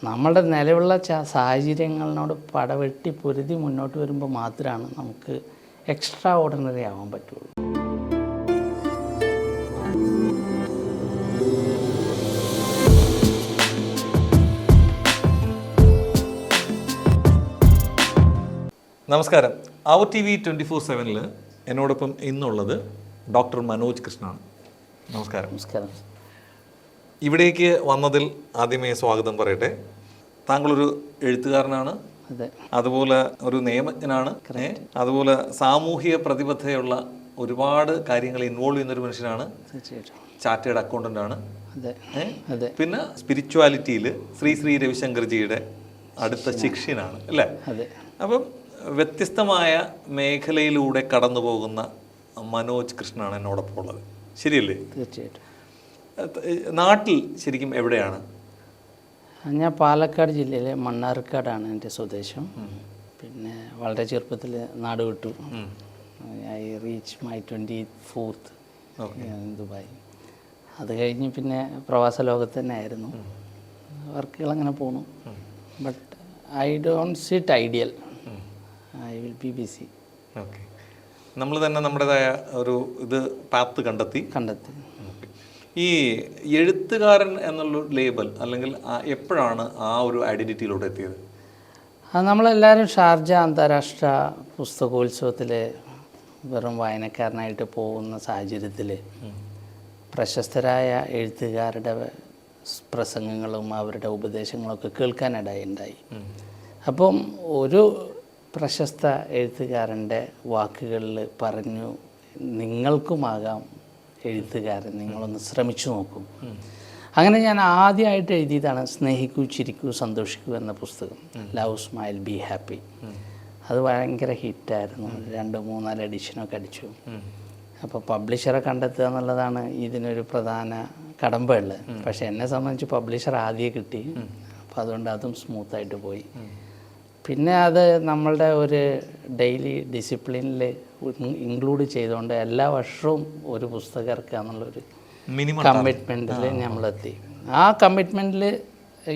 നമ്മളുടെ നിലവിലുള്ള സാഹചര്യങ്ങളിനോട് പടവെട്ടി പൊരുതി മുന്നോട്ട് വരുമ്പോൾ മാത്രമാണ് നമുക്ക് എക്സ്ട്രാ ഓർഡിനറി ആവാൻ പറ്റുള്ളൂ. നമസ്കാരം. അവർ TV 24/7 എന്നോടൊപ്പം ഇന്നുള്ളത് ഡോക്ടർ മനോജ് കൃഷ്ണനാണ്. നമസ്കാരം. നമസ്കാരം. ഇവിടേക്ക് വന്നതിൽ ആദ്യമേ സ്വാഗതം പറയട്ടെ. താങ്കളൊരു എഴുത്തുകാരനാണ്, അതുപോലെ ഒരു നിയമജ്ഞനാണ്, അതുപോലെ സാമൂഹിക പ്രതിബദ്ധതയുള്ള ഒരുപാട് കാര്യങ്ങൾ ഇൻവോൾവ് ചെയ്യുന്നൊരു മനുഷ്യനാണ്. ചാർട്ടേഡ് അക്കൗണ്ടൻ്റ് ആണ്. പിന്നെ സ്പിരിച്വാലിറ്റിയിൽ ശ്രീ രവിശങ്കർജിയുടെ അടുത്ത ശിഷ്യനാണ് അല്ലേ? അപ്പം വ്യത്യസ്തമായ മേഖലയിലൂടെ കടന്നു പോകുന്ന മനോജ് കൃഷ്ണനാണ് എന്നോടൊപ്പം ഉള്ളത്. ശരിയല്ലേ? തീർച്ചയായിട്ടും. നാട്ടിൽ ശരിക്കും എവിടെയാണ്? ഞാൻ പാലക്കാട് ജില്ലയിലെ മണ്ണാർക്കാടാണ് എൻ്റെ സ്വദേശം. പിന്നെ വളരെ ചെറുപ്പത്തിൽ നാട് വിട്ടു. I reach my 24th Dubai. അത് കഴിഞ്ഞ് പിന്നെ പ്രവാസ ലോകത്ത് തന്നെ ആയിരുന്നു. വർക്കുകൾ അങ്ങനെ പോണു. But I don't sit ideal. I will be BC. Okay. നമ്മൾ തന്നെ നമ്മുടേതായ ഒരു ഇത് പാത്ത് കണ്ടെത്തി. ഈ എഴുത്തുകാരൻ എന്നുള്ള ലേബൽ അല്ലെങ്കിൽ എപ്പോഴാണ് ആ ഒരു ഐഡൻറ്റിറ്റിയിലൂടെ എത്തിയത്? നമ്മളെല്ലാവരും ഷാർജ അന്താരാഷ്ട്ര പുസ്തകോത്സവത്തിൽ വെറും വായനക്കാരനായിട്ട് പോകുന്ന സാഹചര്യത്തിൽ പ്രശസ്തരായ എഴുത്തുകാരുടെ പ്രസംഗങ്ങളും അവരുടെ ഉപദേശങ്ങളൊക്കെ കേൾക്കാനിടയുണ്ടായി. അപ്പം ഒരു പ്രശസ്ത എഴുത്തുകാരൻ്റെ വാക്കുകളിൽ പറഞ്ഞു, നിങ്ങൾക്കുമാകാം എഴുത്തുകാരൻ, നിങ്ങളൊന്ന് ശ്രമിച്ചു നോക്കും. അങ്ങനെ ഞാൻ ആദ്യമായിട്ട് എഴുതിയതാണ് സ്നേഹിക്കൂ, ചിരിക്കൂ, സന്തോഷിക്കൂ എന്ന പുസ്തകം. Love, smile, be happy. അത് ഭയങ്കര ഹിറ്റായിരുന്നു. 2-3-4 എഡിഷനൊക്കെ അടിച്ചു. അപ്പോൾ പബ്ലിഷറെ കണ്ടെത്തുക എന്നുള്ളതാണ് ഇതിനൊരു പ്രധാന കടമ്പയുള്ളത്. പക്ഷെ എന്നെ സംബന്ധിച്ച് പബ്ലിഷർ ആദ്യം കിട്ടി. അപ്പോൾ അതുകൊണ്ട് അതും സ്മൂത്തായിട്ട് പോയി. പിന്നെ അത് നമ്മളുടെ ഒരു ഡെയിലി ഡിസിപ്ലിനിൽ ഇൻക്ലൂഡ് ചെയ്തുകൊണ്ട് എല്ലാ വർഷവും ഒരു പുസ്തകം ഇറക്കുക എന്നുള്ളൊരു കമ്മിറ്റ്മെൻറ്റിൽ നമ്മളെത്തി. ആ കമ്മിറ്റ്മെൻറ്റിൽ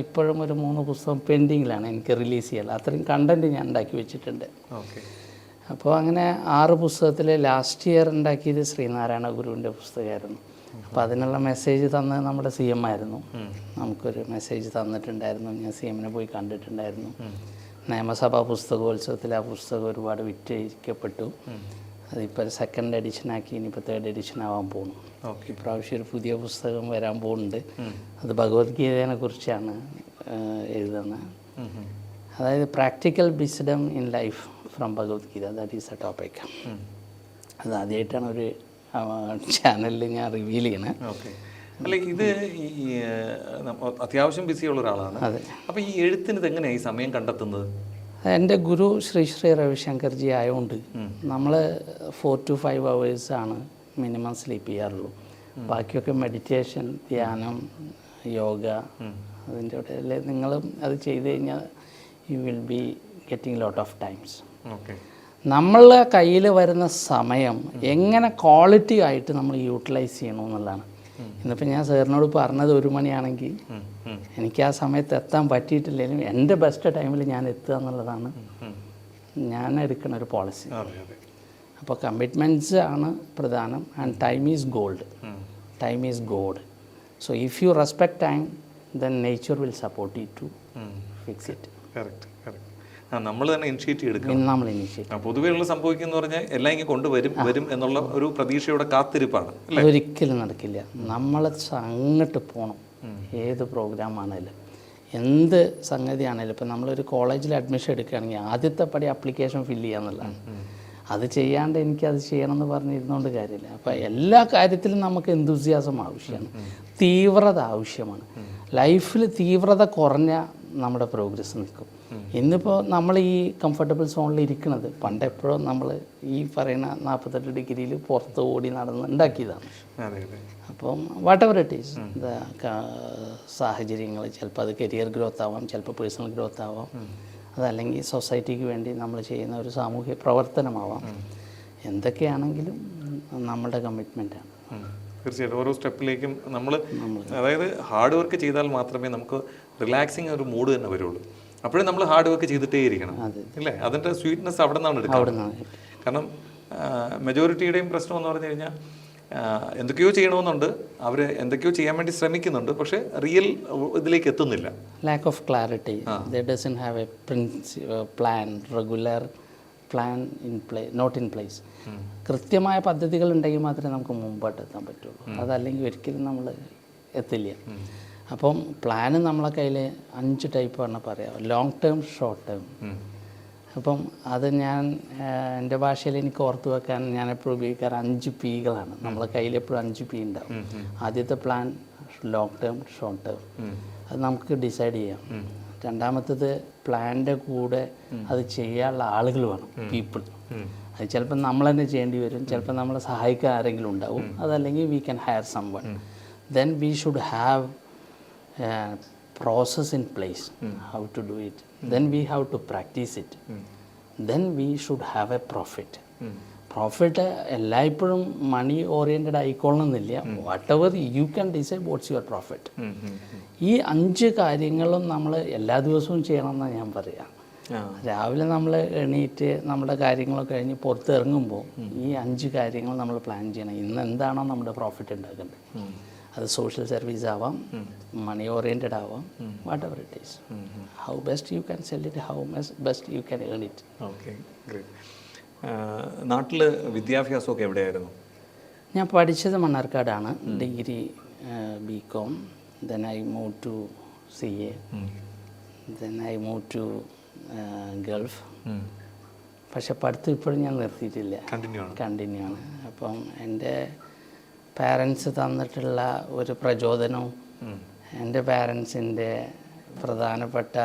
ഇപ്പോഴും ഒരു 3 പുസ്തകം പെൻഡിങ്ങിലാണ് എനിക്ക് റിലീസ് ചെയ്യാൻ. അത്രയും കണ്ടൻറ്റ് ഞാൻ ഉണ്ടാക്കി വെച്ചിട്ടുണ്ട്. അപ്പോൾ അങ്ങനെ 6 പുസ്തകത്തിൽ ലാസ്റ്റ് ഇയർ ഉണ്ടാക്കിയത് ശ്രീനാരായണ ഗുരുവിൻ്റെ പുസ്തകമായിരുന്നു. അപ്പോൾ അതിനുള്ള മെസ്സേജ് തന്നത് നമ്മുടെ CM ആയിരുന്നു. നമുക്കൊരു മെസ്സേജ് തന്നിട്ടുണ്ടായിരുന്നു. ഞാൻ CM പോയി കണ്ടിട്ടുണ്ടായിരുന്നു. നിയമസഭാ പുസ്തകോത്സവത്തിൽ ആ പുസ്തകം ഒരുപാട് വിറ്റഴിക്കപ്പെട്ടു. അതിപ്പോൾ 2nd എഡിഷനാക്കി. ഇനിയിപ്പോൾ 3rd എഡിഷൻ ആവാൻ പോകുന്നു. ഇപ്രാവശ്യം ഒരു പുതിയ പുസ്തകം വരാൻ പോകുന്നുണ്ട്. അത് ഭഗവത്ഗീതയെ കുറിച്ചാണ് എഴുതുന്നത്. അതായത് practical wisdom in life from Bhagavad Gita, that is A topic. അത് ആദ്യമായിട്ടാണ് ഒരു ചാനലിൽ ഞാൻ റിവീൽ ചെയ്യുന്നത്. അല്ല, ഇത് അത്യാവശ്യം ബിസിയുള്ള ഒരാളാണ്. അപ്പോൾ ഈ എഴുത്തിന് ഇതെങ്ങനെയാണ് ഈ സമയം കണ്ടെത്തുന്നത്? എൻ്റെ ഗുരു ശ്രീ രവിശങ്കർജി ആയതുകൊണ്ട് നമ്മൾ 4 to 5 hours ആണ് മിനിമം സ്ലീപ്പ് ചെയ്യാറുള്ളൂ. ബാക്കിയൊക്കെ മെഡിറ്റേഷൻ, ധ്യാനം, യോഗ, അതിൻ്റെ ഇടയിൽ നിങ്ങളും അത് ചെയ്ത് കഴിഞ്ഞാൽ you will be getting lot of times. നമ്മളെ കയ്യിൽ വരുന്ന സമയം എങ്ങനെ ക്വാളിറ്റി ആയിട്ട് നമ്മൾ യൂട്ടിലൈസ് ചെയ്യണമെന്നുള്ളതാണ്. ഇന്നിപ്പോൾ ഞാൻ സാറിനോട് പറഞ്ഞത് 1 മണിയാണെങ്കിൽ എനിക്ക് ആ സമയത്ത് എത്താൻ പറ്റിയിട്ടില്ലെങ്കിലും എൻ്റെ ബെസ്റ്റ് ടൈമിൽ ഞാൻ എത്തുക എന്നുള്ളതാണ് ഞാൻ എടുക്കുന്ന ഒരു പോളിസി. അപ്പോൾ കമ്മിറ്റ്മെൻറ്റ്സ് ആണ് പ്രധാനം. And time is gold. Time is god. So if you respect time, then nature will support you to fix it. നമ്മൾ തന്നെ ഇനിഷ്യേറ്റീവ് എടുക്കണം. പൊതുവെയുള്ള സംഭവിക്കുന്ന പറഞ്ഞാൽ എല്ലാം ഇങ്ങനെ കൊണ്ടുവരും എന്നുള്ള ഒരു പ്രതീക്ഷയുടെ കാത്തിരിപ്പാണ്. ഒരിക്കലും നടക്കില്ല. നമ്മൾ അങ്ങോട്ട് പോകണം. ഏത് പ്രോഗ്രാമാണേലും എന്ത് സംഗതിയാണേലും. ഇപ്പം നമ്മളൊരു കോളേജിൽ അഡ്മിഷൻ എടുക്കുകയാണെങ്കിൽ ആദ്യത്തെ പടി ആപ്ലിക്കേഷൻ ഫില്ല് ചെയ്യുക എന്നുള്ളതാണ്. അത് ചെയ്യാണ്ട് എനിക്കത് ചെയ്യണമെന്ന് പറഞ്ഞിരുന്നുകൊണ്ട് കാര്യമില്ല. അപ്പോൾ എല്ലാ കാര്യത്തിലും നമുക്ക് എന്തൂസിയാസം ആവശ്യമാണ്, തീവ്രത ആവശ്യമാണ്. ലൈഫിൽ തീവ്രത കുറഞ്ഞ നമ്മുടെ പ്രോഗ്രസ് നിൽക്കും. ഇന്നിപ്പോൾ നമ്മൾ ഈ കംഫർട്ടബിൾ സോണിൽ ഇരിക്കുന്നത് പണ്ട് എപ്പോഴും നമ്മൾ ഈ പറയുന്ന 48 ഡിഗ്രിയിൽ പുറത്ത് ഓടി നടന്ന് ഉണ്ടാക്കിയതാണ്. അപ്പം വാട്ട് എവർ ഇറ്റ് ഈസ് സാഹചര്യങ്ങൾ, ചിലപ്പോൾ അത് കരിയർ ഗ്രോത്ത് ആവാം, ചിലപ്പോൾ പേഴ്സണൽ ഗ്രോത്ത് ആവാം, അതല്ലെങ്കിൽ സൊസൈറ്റിക്ക് വേണ്ടി നമ്മൾ ചെയ്യുന്ന ഒരു സാമൂഹ്യ പ്രവർത്തനമാവാം. എന്തൊക്കെയാണെങ്കിലും നമ്മുടെ കമ്മിറ്റ്മെൻറ്റാണ്. തീർച്ചയായിട്ടും ഓരോ സ്റ്റെപ്പിലേക്കും നമ്മൾ അതായത് ഹാർഡ് വർക്ക് ചെയ്താൽ മാത്രമേ നമുക്ക് റിലാക്സിങ് ഒരു മൂഡ് തന്നെ വരുള്ളൂ. അപ്പോഴും നമ്മൾ ഹാർഡ് വർക്ക് ചെയ്തിട്ടേ ഇരിക്കണം അല്ലേ? അതിൻ്റെ സ്വീറ്റ്നെസ് അവിടെ നിന്നാണ് എടുക്കുന്നത്. കാരണം മെജോറിറ്റിയുടെയും പ്രശ്നം എന്ന് പറഞ്ഞു കഴിഞ്ഞാൽ എന്തൊക്കെയോ ചെയ്യണമെന്നുണ്ട്, അവർ എന്തൊക്കെയോ ചെയ്യാൻ വേണ്ടി ശ്രമിക്കുന്നുണ്ട്, പക്ഷേ റിയൽ ഇതിലേക്ക് എത്തുന്നില്ല. Lack of clarity, they doesn't have a plan, regular plan in not in place. കൃത്യമായ പദ്ധതികൾ ഉണ്ടെങ്കിൽ മാത്രമേ നമുക്ക് മുമ്പോട്ട് എത്താൻ പറ്റുള്ളൂ. അതല്ലെങ്കിൽ ഒരിക്കലും നമ്മൾ എത്തില്ല. അപ്പം പ്ലാന് നമ്മളെ കയ്യിൽ 5 ടൈപ്പാണ് പറയാം, ലോങ് ടേം, ഷോർട്ട് ടേം. അപ്പം അത് ഞാൻ എൻ്റെ ഭാഷയിൽ എനിക്ക് ഓർത്ത് വെക്കാൻ ഞാൻ എപ്പോഴും ഉപയോഗിക്കാറ് 5 Pകളാണ്. നമ്മളെ കയ്യിൽ എപ്പോഴും 5 P ഉണ്ടാവും. ആദ്യത്തെ plan long term, short term, അത് നമുക്ക് ഡിസൈഡ് ചെയ്യാം. രണ്ടാമത്തേത് പ്ലാനിൻ്റെ കൂടെ അത് ചെയ്യാനുള്ള ആളുകൾ വേണം, പീപ്പിൾ. അത് ചിലപ്പോൾ നമ്മൾ തന്നെ ചെയ്യേണ്ടി വരും, ചിലപ്പോൾ നമ്മളെ സഹായിക്കാൻ ആരെങ്കിലും ഉണ്ടാവും, അതല്ലെങ്കിൽ we can hire someone. Then we should have process in place, how to do it. Then we have to practice it. Then we should have a profit. Profit എല്ലായ്പ്പോഴും മണി ഓറിയൻറ്റഡ് ആയിക്കൊള്ളണമെന്നില്ല. Whatever you can decide what's your profit. ഈ 5 കാര്യങ്ങളും നമ്മൾ എല്ലാ ദിവസവും ചെയ്യണമെന്നാണ് ഞാൻ പറയാം. രാവിലെ നമ്മൾ എണീറ്റ് നമ്മുടെ കാര്യങ്ങളൊക്കെ കഴിഞ്ഞ് പുറത്തിറങ്ങുമ്പോൾ ഈ 5 കാര്യങ്ങൾ നമ്മൾ പ്ലാൻ ചെയ്യണം. ഇന്ന് എന്താണോ നമ്മുടെ പ്രോഫിറ്റ് ഉണ്ടാക്കേണ്ടത്, അത് സോഷ്യൽ സർവീസ് ആവാം, മണി ഓറിയൻറ്റഡ് ആവാം, whatever it is. How best you can sell it, how best you can earn it. Okay, great. നാട്ടിൽ വിദ്യാഭ്യാസമൊക്കെ എവിടെയായിരുന്നു? ഞാൻ പഠിച്ചത് മണ്ണാർക്കാടാണ്. Degree BCom. Then I move to CA. Then I move to Gulf. പക്ഷെ പഠിത്തം ഇപ്പോഴും ഞാൻ നിർത്തിയിട്ടില്ല, കണ്ടിന്യൂ ആണ്. അപ്പം എൻ്റെ പാരൻസ് തന്നിട്ടുള്ള ഒരു പ്രചോദനവും എൻ്റെ പാരൻസിൻ്റെ പ്രധാനപ്പെട്ട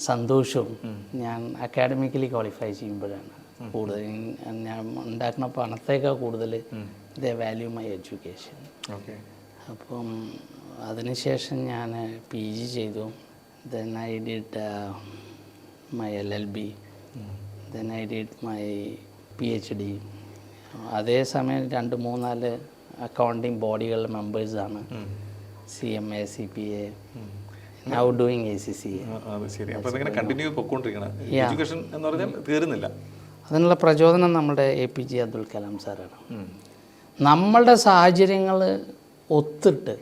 സന്തോഷവും ഞാൻ അക്കാഡമിക്കലി ക്വാളിഫൈ ചെയ്യുമ്പോഴാണ്. കൂടുതൽ ഞാൻ ഉണ്ടാക്കുന്ന പണത്തേക്കാൾ കൂടുതൽ ദേ വാല്യൂ മൈ എഡ്യൂക്കേഷൻ. അപ്പം അതിനുശേഷം ഞാൻ PG ചെയ്തു. Then I did my LLB. Then I did my PhD. അതേസമയം 2-3-4 അക്കൗണ്ടിങ് ബോഡികളുടെ മെമ്പേഴ്സാണ്. CMA, CPA, now doing ACCA. അതിനുള്ള പ്രചോദനം നമ്മുടെ APJ അബ്ദുൽ കലാം സാറാണ്. നമ്മളുടെ സാഹചര്യങ്ങൾ ഒത്തിട്ട്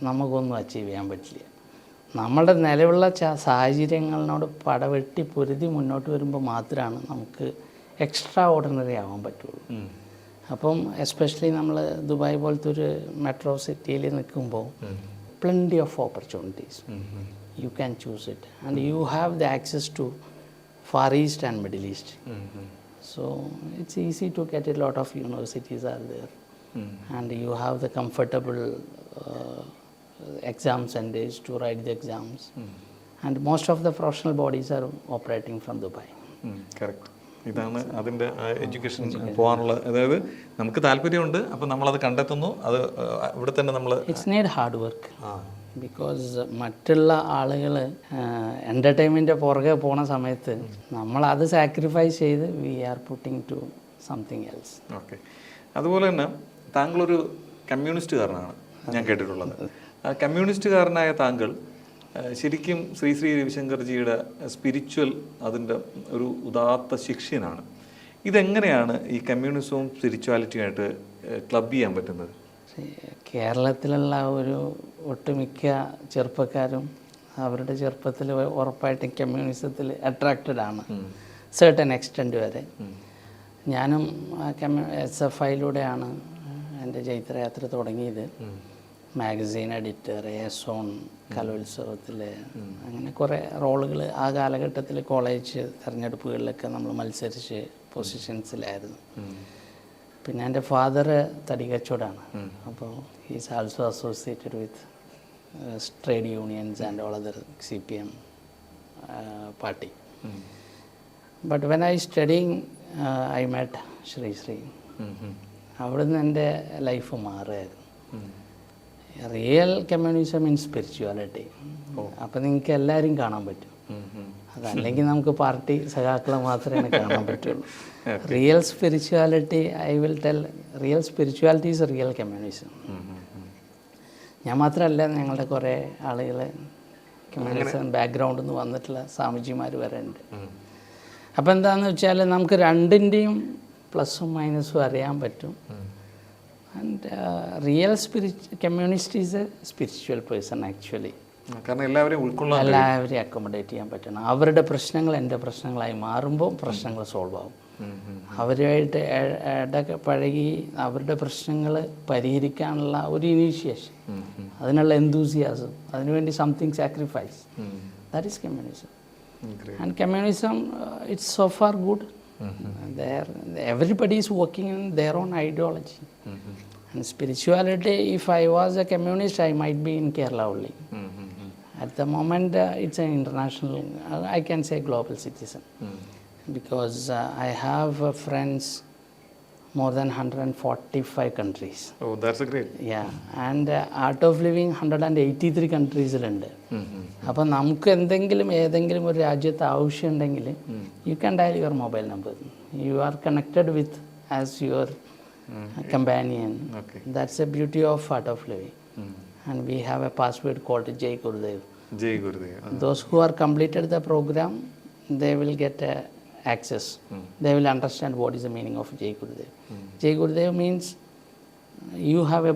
നമുക്കൊന്നും അച്ചീവ് ചെയ്യാൻ പറ്റില്ല. നമ്മളുടെ നിലവിലുള്ള സാഹചര്യങ്ങളിനോട് പടവെട്ടി പൊരുതി മുന്നോട്ട് വരുമ്പോൾ മാത്രമാണ് നമുക്ക് എക്സ്ട്രാ ഓർഡിനറി ആവാൻ പറ്റുള്ളൂ. അപ്പം എസ്പെഷ്യലി നമ്മൾ ദുബായ് പോലത്തെ ഒരു മെട്രോ സിറ്റിയിൽ നിൽക്കുമ്പോൾ plenty of opportunities. You can choose it, and you have the access to Far East and Middle East. So it's easy to get. A lot of universities are there, and you have the comfortable exam centers to write the exams, and most of the professional bodies are operating from Dubai. Correct. ഇതാണ് അതിൻ്റെ education പോകാനുള്ള, അതായത് നമുക്ക് താല്പര്യമുണ്ട്, അപ്പം നമ്മളത് കണ്ടെത്തുന്നു, അത് ഇവിടെ തന്നെ നമ്മൾ. It's need hard work. Because മറ്റുള്ള ആളുകൾ എൻ്റർടൈൻമെൻറ്റ് പുറകെ പോണ സമയത്ത് നമ്മളത് സാക്രിഫൈസ് ചെയ്ത് we are putting to something else. Okay. അതുപോലെ തന്നെ താങ്കളൊരു കമ്മ്യൂണിസ്റ്റുകാരനാണ് ഞാൻ കേട്ടിട്ടുള്ളത്. കമ്മ്യൂണിസ്റ്റുകാരനായ താങ്കൾ ശരിക്കും ശ്രീ രവിശങ്കർജിയുടെ സ്പിരിച്വൽ അതിൻ്റെ ഒരു ഉദാത്ത ശിഷ്യനാണ്. ഇതെങ്ങനെയാണ് ഈ കമ്മ്യൂണിസവും സ്പിരിച്വാലിറ്റിയുമായിട്ട് ക്ലബ് ചെയ്യാൻ പറ്റുന്നത്? കേരളത്തിലുള്ള ഒരു ഒട്ടുമിക്ക ചെറുപ്പക്കാരും അവരുടെ ചെറുപ്പത്തിൽ ഉറപ്പായിട്ടും കമ്മ്യൂണിസത്തിൽ അട്രാക്റ്റഡ് ആണ്, സർട്ടൻ എക്സ്റ്റെൻറ്റ് വരെ. ഞാനും SFIയിലൂടെയാണ് എൻ്റെ ചൈത്രയാത്ര തുടങ്ങിയത്. മാഗസീൻ എഡിറ്റർ, സോൺ, കലോത്സവത്തിൽ, അങ്ങനെ കുറേ റോളുകൾ ആ കാലഘട്ടത്തിൽ കോളേജ് തിരഞ്ഞെടുപ്പുകളിലൊക്കെ നമ്മൾ മത്സരിച്ച് പൊസിഷൻസിലായിരുന്നു. പിന്നെ എൻ്റെ ഫാദർ തടി കച്ചവടമാണ്. അപ്പോൾ he's also associated with trade unions and all other CPM party. But when I studying I met Shri. അവിടുന്ന് എൻ്റെ ലൈഫ് മാറുമായിരുന്നു. Real communism in spirituality. അപ്പം നിങ്ങൾക്ക് എല്ലാവരും കാണാൻ പറ്റും. അതല്ലെങ്കിൽ നമുക്ക് പാർട്ടി സഖാക്കളെ മാത്രമേ കാണാൻ പറ്റുള്ളൂ. Real spirituality, I will tell, real spirituality is real communism. ഞാൻ മാത്രമല്ല, ഞങ്ങളുടെ കുറേ ആളുകൾ കമ്മ്യൂണിസം ബാക്ക്ഗ്രൗണ്ടിൽ നിന്ന് വന്നിട്ടുള്ള സ്വാമിജിമാർ വരെ ഉണ്ട്. അപ്പോൾ എന്താണെന്ന് വെച്ചാൽ നമുക്ക് രണ്ടിൻ്റെയും പ്ലസും മൈനസും അറിയാൻ പറ്റും. And real communist is A spiritual person actually. കാരണം എല്ലാവരെയും അക്കോമഡേറ്റ് ചെയ്യാൻ പറ്റണം. അവരുടെ പ്രശ്നങ്ങൾ എൻ്റെ പ്രശ്നങ്ങളായി മാറുമ്പോൾ പ്രശ്നങ്ങൾ സോൾവ് ആവും. അവരുമായിട്ട് പഴകി അവരുടെ പ്രശ്നങ്ങൾ പരിഹരിക്കാനുള്ള ഒരു ഇനീഷ്യേഷൻ, അതിനുള്ള എന്തൂസിയാസം, അതിനുവേണ്ടി something sacrifice, that is communism. And communism it's so far good. Everybody is working in their own ideology. And spirituality, if I was a communist, I might be in Kerala only. At the moment, it's an international, I can say global citizen. Because I have friends more than 145 countries. Oh, that's a great. Yeah, and Art of Living 183 countries-ലുണ്ട്. അപ്പോൾ നമുക്ക് എന്തെങ്കിലും ഏതെങ്കിലും ഒരു രാജ്യത്ത് ആവശ്യമുണ്ടെങ്കിൽ you can dial your mobile number. You are connected with as your companion. That's a beauty of art of living. And we have a password called Jai Gurudev. Jai Gurudev. Those who are completed the program, they will get access. They will understand what is the meaning of Jai Gurudev. Jai Gurudev means you have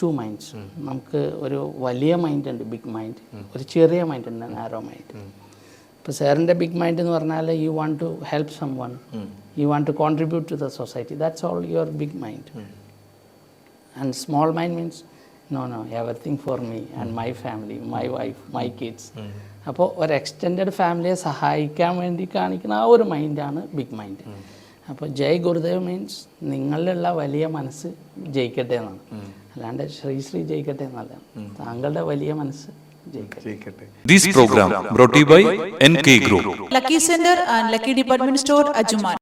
two minds. നമുക്ക് ഒരു വലിയ mind ഉണ്ട്, big mind, ഒരു ചെറിയ mind ഉണ്ട്, narrow mind. ഇപ്പോൾ സാറിൻ്റെ big mind എന്ന് പറഞ്ഞാൽ you want to help someone, you want to contribute to the society, that's all your big mind. And small mind means no, everything for me and my family, my wife, my kids. അപ്പോൾ ഒരു extended ഫാമിലിയെ സഹായിക്കാൻ വേണ്ടി കാണിക്കുന്ന ആ ഒരു മൈൻഡാണ് big mind. അപ്പോൾ ജയ് Gurudev means നിങ്ങളിലുള്ള വലിയ മനസ്സ് ജയിക്കട്ടെ എന്നാണ്, അല്ലാണ്ട് ശ്രീ ജയിക്കട്ടെ എന്നല്ല. താങ്കളുടെ വലിയ മനസ്സ് ജയിക്കട്ടെ. This program brought to you by NK Group, Lucky Center and Lucky Department Store, Ajuman.